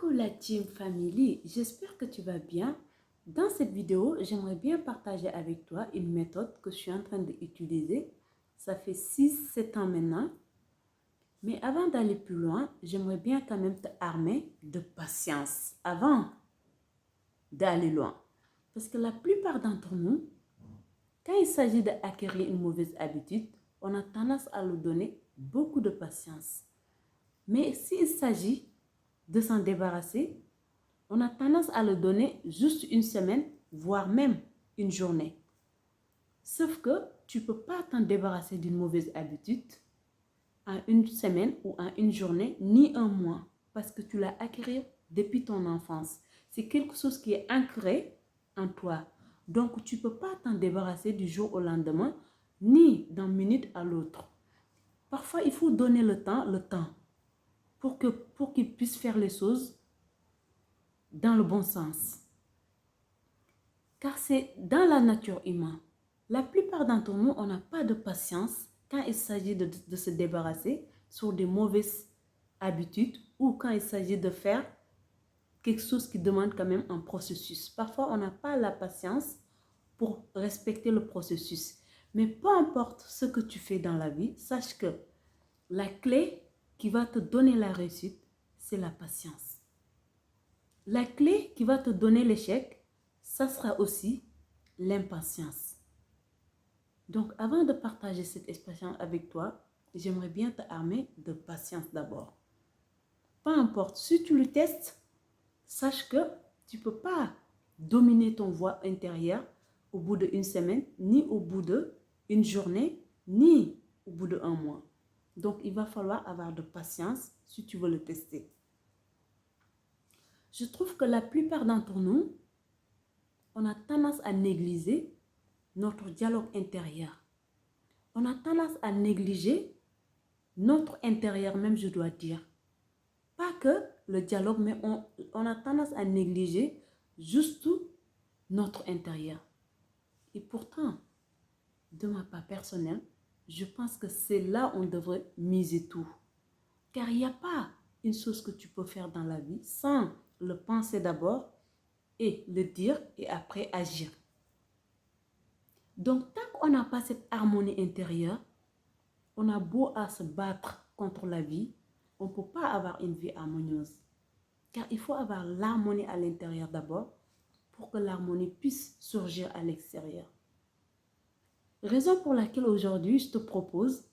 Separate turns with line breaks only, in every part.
Coucou la Team Family, j'espère que tu vas bien. Dans cette vidéo, j'aimerais bien partager avec toi une méthode que je suis en train d'utiliser. Ça fait 6-7 ans maintenant. Mais avant d'aller plus loin, j'aimerais bien quand même te armer de patience avant d'aller loin. Parce que la plupart d'entre nous, quand il s'agit d'acquérir une mauvaise habitude, on a tendance à lui donner beaucoup de patience. Mais s'il s'agit de s'en débarrasser, on a tendance à le donner juste une semaine, voire même une journée. Sauf que tu ne peux pas t'en débarrasser d'une mauvaise habitude en une semaine ou en une journée, ni un mois, parce que tu l'as acquis depuis ton enfance. C'est quelque chose qui est ancré en toi. Donc, tu ne peux pas t'en débarrasser du jour au lendemain, ni d'une minute à l'autre. Parfois, il faut donner le temps, pour qu'il puisse faire les choses dans le bon sens. Car c'est dans la nature humaine. La plupart d'entre nous, on n'a pas de patience quand il s'agit de se débarrasser sur des mauvaises habitudes ou quand il s'agit de faire quelque chose qui demande quand même un processus. Parfois, on n'a pas la patience pour respecter le processus. Mais peu importe ce que tu fais dans la vie, sache que la clé qui va te donner la réussite, c'est la patience. La clé qui va te donner l'échec, ça sera aussi l'impatience. Donc, avant de partager cette expérience avec toi, j'aimerais bien te armer de patience d'abord. Peu importe, si tu le testes, sache que tu ne peux pas dominer ton voix intérieure au bout d'une semaine, ni au bout d'une journée, ni au bout d'un mois. Donc, il va falloir avoir de patience si tu veux le tester. Je trouve que la plupart d'entre nous, on a tendance à négliger notre dialogue intérieur. On a tendance à négliger notre intérieur même, je dois dire. Pas que le dialogue, mais on a tendance à négliger juste notre intérieur. Et pourtant, de ma part personnelle, je pense que c'est là où on devrait miser tout. Car il n'y a pas une chose que tu peux faire dans la vie sans le penser d'abord et le dire et après agir. Donc, tant qu'on n'a pas cette harmonie intérieure, on a beau à se battre contre la vie, on ne peut pas avoir une vie harmonieuse. Car il faut avoir l'harmonie à l'intérieur d'abord pour que l'harmonie puisse surgir à l'extérieur. Raison pour laquelle aujourd'hui, je te propose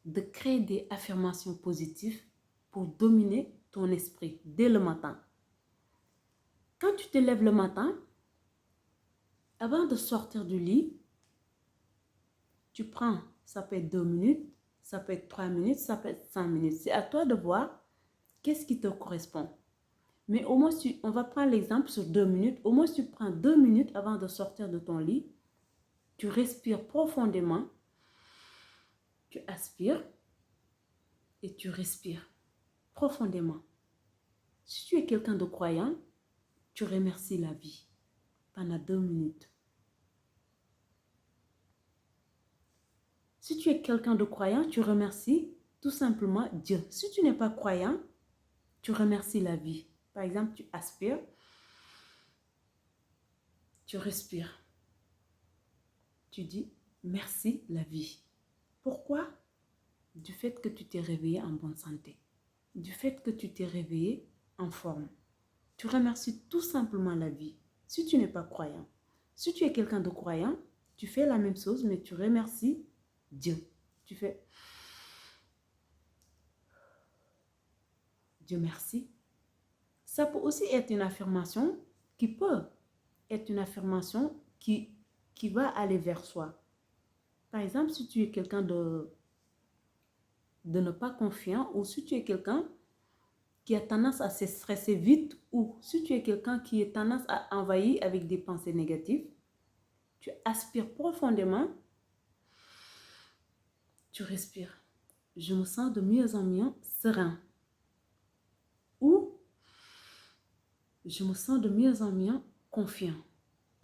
de créer des affirmations positives pour dominer ton esprit dès le matin. Quand tu te lèves le matin, avant de sortir du lit, tu prends, ça peut être 2 minutes, ça peut être 3 minutes, ça peut être 5 minutes. C'est à toi de voir qu'est-ce qui te correspond. Mais au moins, on va prendre l'exemple sur 2 minutes. Au moins, tu prends 2 minutes avant de sortir de ton lit. Tu respires profondément. Tu aspires et tu respires profondément. Si tu es quelqu'un de croyant, tu remercies la vie pendant 2 minutes. Si tu es quelqu'un de croyant, tu remercies tout simplement Dieu. Si tu n'es pas croyant, tu remercies la vie. Par exemple, tu aspires, tu respires. Tu dis merci la vie. Pourquoi? Du fait que tu t'es réveillé en bonne santé. Du fait que tu t'es réveillé en forme. Tu remercies tout simplement la vie. Si tu n'es pas croyant. Si tu es quelqu'un de croyant, tu fais la même chose, mais tu remercies Dieu. Tu fais Dieu merci. Ça peut aussi être une affirmation qui peut être une affirmation qui va aller vers soi. Par exemple, si tu es quelqu'un de ne pas confiant ou si tu es quelqu'un qui a tendance à se stresser vite ou si tu es quelqu'un qui a tendance à envahir avec des pensées négatives, tu aspires profondément, tu respires. Je me sens de mieux en mieux serein. Ou je me sens de mieux en mieux confiant.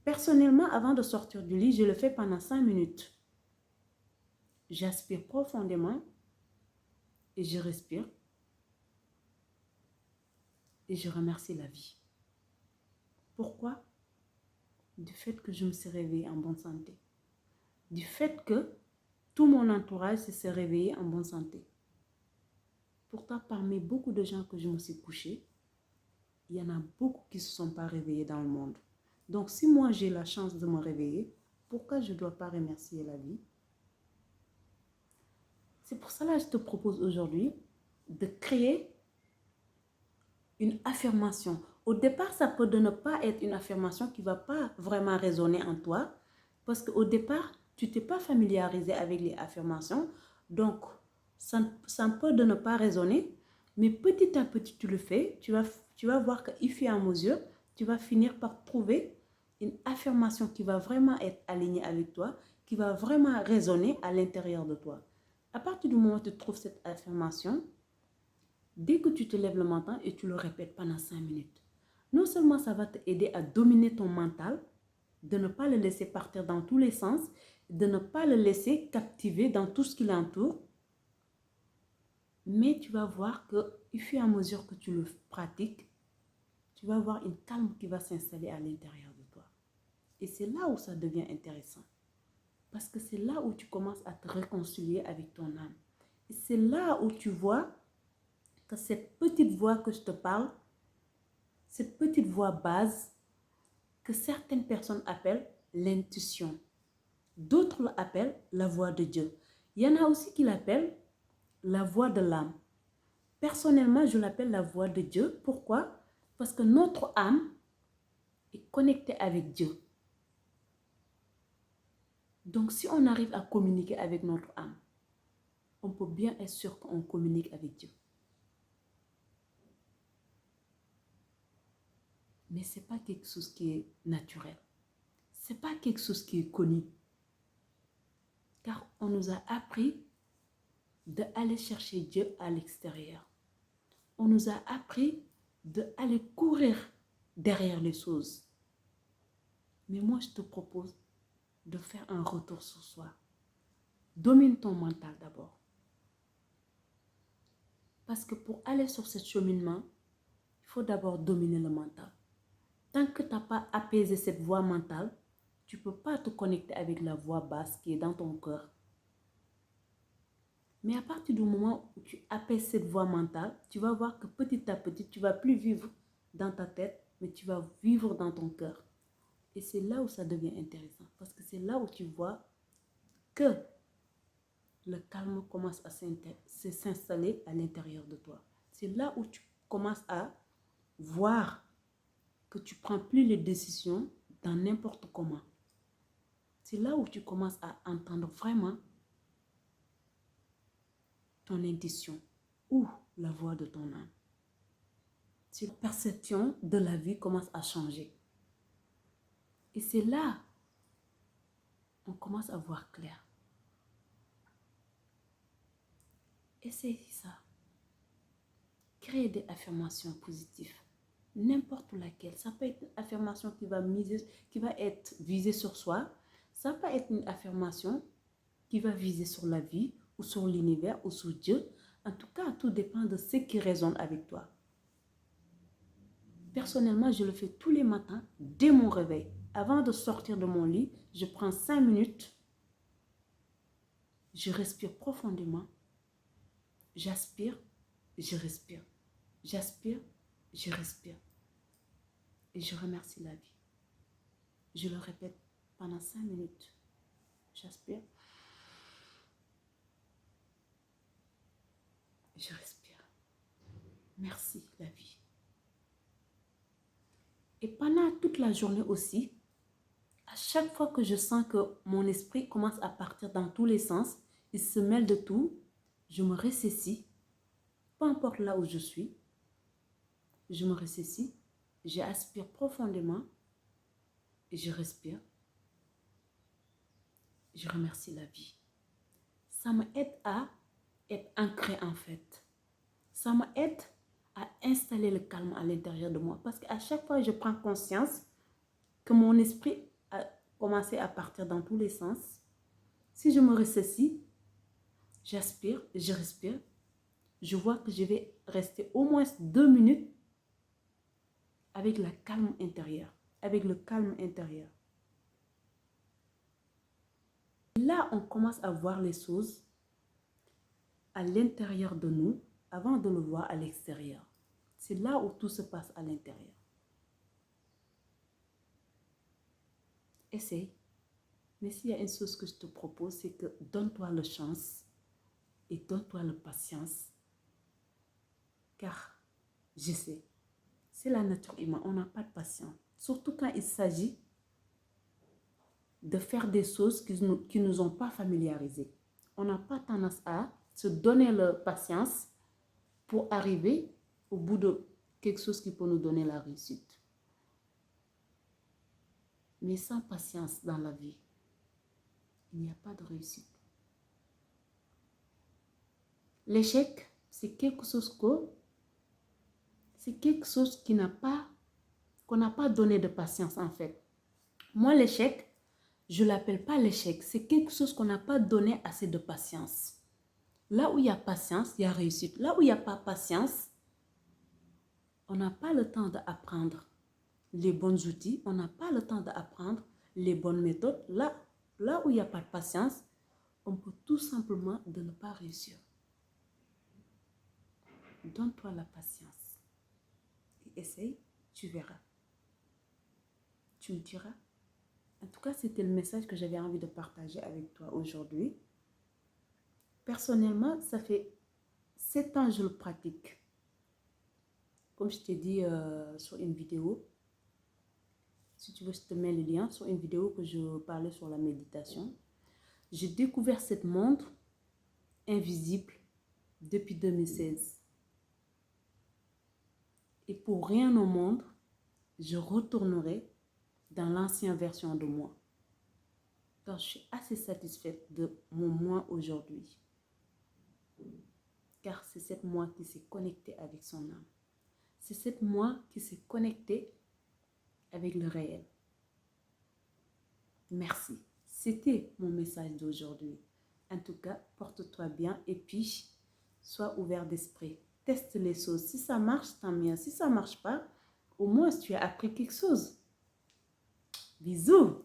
Personnellement, avant de sortir du lit, je le fais pendant 5 minutes. J'aspire profondément et je respire. et je remercie la vie. Pourquoi? Du fait que je me suis réveillée en bonne santé. Du fait que tout mon entourage s'est réveillé en bonne santé. Pourtant, parmi beaucoup de gens que je me suis couchée, il y en a beaucoup qui ne se sont pas réveillés dans le monde. Donc, si moi j'ai la chance de me réveiller, pourquoi je ne dois pas remercier la vie? C'est pour cela que je te propose aujourd'hui de créer une affirmation. Au départ, ça peut ne pas être une affirmation qui ne va pas vraiment résonner en toi parce qu'au départ, tu t'es pas familiarisé avec les affirmations. Donc, ça peut de ne pas résonner, mais petit à petit, tu le fais. Tu vas voir qu'au fur et à mesure, tu vas finir par trouver une affirmation qui va vraiment être alignée avec toi, qui va vraiment résonner à l'intérieur de toi. À partir du moment où tu trouves cette affirmation, dès que tu te lèves le matin et tu le répètes pendant 5 minutes, non seulement ça va t'aider à dominer ton mental, de ne pas le laisser partir dans tous les sens, de ne pas le laisser captiver dans tout ce qui l'entoure, mais tu vas voir que, au fur et à mesure que tu le pratiques, tu vas avoir une calme qui va s'installer à l'intérieur de toi. Et c'est là où ça devient intéressant. Parce que c'est là où tu commences à te réconcilier avec ton âme. Et c'est là où tu vois que cette petite voix que je te parle, cette petite voix base, que certaines personnes appellent l'intuition. D'autres l'appellent la voix de Dieu. Il y en a aussi qui l'appellent la voix de l'âme. Personnellement, je l'appelle la voix de Dieu. Pourquoi? Parce que notre âme est connectée avec Dieu. Donc, si on arrive à communiquer avec notre âme, on peut bien être sûr qu'on communique avec Dieu. Mais ce n'est pas quelque chose qui est naturel. Ce n'est pas quelque chose qui est connu. Car on nous a appris d'aller chercher Dieu à l'extérieur. On nous a appris d'aller courir derrière les choses. Mais moi, je te propose de faire un retour sur soi. Domine ton mental d'abord. Parce que pour aller sur ce cheminement, il faut d'abord dominer le mental. Tant que tu n'as pas apaisé cette voix mentale, tu ne peux pas te connecter avec la voix basse qui est dans ton cœur. Mais à partir du moment où tu apaises cette voix mentale, tu vas voir que petit à petit, tu ne vas plus vivre dans ta tête, mais tu vas vivre dans ton cœur. Et c'est là où ça devient intéressant. Parce que c'est là où tu vois que le calme commence à s'installer à l'intérieur de toi. C'est là où tu commences à voir que tu ne prends plus les décisions dans n'importe comment. C'est là où tu commences à entendre vraiment ton intuition ou la voix de ton âme. Si la perception de la vie commence à changer. Et c'est là on commence à voir clair. Essayez ça. Créez des affirmations positives. N'importe laquelle. Ça peut être une affirmation qui va être visée sur soi. Ça peut être une affirmation qui va viser sur la vie ou sur l'univers ou sur Dieu. En tout cas, tout dépend de ce qui résonne avec toi. Personnellement, je le fais tous les matins dès mon réveil. Avant de sortir de mon lit, je prends 5 minutes. Je respire profondément. J'aspire, je respire. J'aspire, je respire. Et je remercie la vie. Je le répète pendant 5 minutes. J'aspire. Je respire. Merci la vie. Et pendant toute la journée aussi, à chaque fois que je sens que mon esprit commence à partir dans tous les sens, il se mêle de tout, je me ressaisis, peu importe là où je suis, je me ressaisis, j'aspire profondément et je respire. Je remercie la vie. Ça m'aide à être ancré en fait. Ça m'aide à installer le calme à l'intérieur de moi. Parce qu'à chaque fois, je prends conscience que mon esprit a commencé à partir dans tous les sens. Si je me ressaisis, j'aspire, je respire, je vois que je vais rester au moins 2 minutes avec la calme intérieure, avec le calme intérieur. Là, on commence à voir les choses à l'intérieur de nous avant de le voir à l'extérieur. C'est là où tout se passe à l'intérieur. Essaye. Mais s'il y a une chose que je te propose, c'est que donne-toi la chance et donne-toi la patience. Car je sais, c'est la nature humaine, on n'a pas de patience. Surtout quand il s'agit de faire des choses qui nous ont pas familiarisés. On n'a pas tendance à se donner la patience pour arriver au bout de quelque chose qui peut nous donner la réussite. Mais sans patience dans la vie, il n'y a pas de réussite. L'échec, c'est quelque chose qu'on n'a pas donné de patience en fait. Moi, l'échec, je ne l'appelle pas l'échec. C'est quelque chose qu'on n'a pas donné assez de patience. Là où il y a patience, il y a réussite. Là où il n'y a pas patience, on n'a pas le temps d'apprendre les bons outils. On n'a pas le temps d'apprendre les bonnes méthodes. Là où il n'y a pas de patience, on peut tout simplement de ne pas réussir. Donne-toi la patience. Et essaye, tu verras. Tu me diras. En tout cas, c'était le message que j'avais envie de partager avec toi aujourd'hui. Personnellement, ça fait 7 ans que je le pratique. Comme je t'ai dit sur une vidéo, si tu veux, je te mets le lien sur une vidéo que je parlais sur la méditation. J'ai découvert cette montre invisible depuis 2016. Et pour rien au monde, je retournerai dans l'ancienne version de moi. Car je suis assez satisfaite de mon moi aujourd'hui. Car c'est cette moi qui s'est connectée avec son âme. C'est cette moi qui s'est connectée avec le réel. Merci. C'était mon message d'aujourd'hui. En tout cas, porte-toi bien et puis sois ouvert d'esprit. Teste les choses. Si ça marche, tant mieux. Si ça ne marche pas, au moins tu as appris quelque chose. Bisous.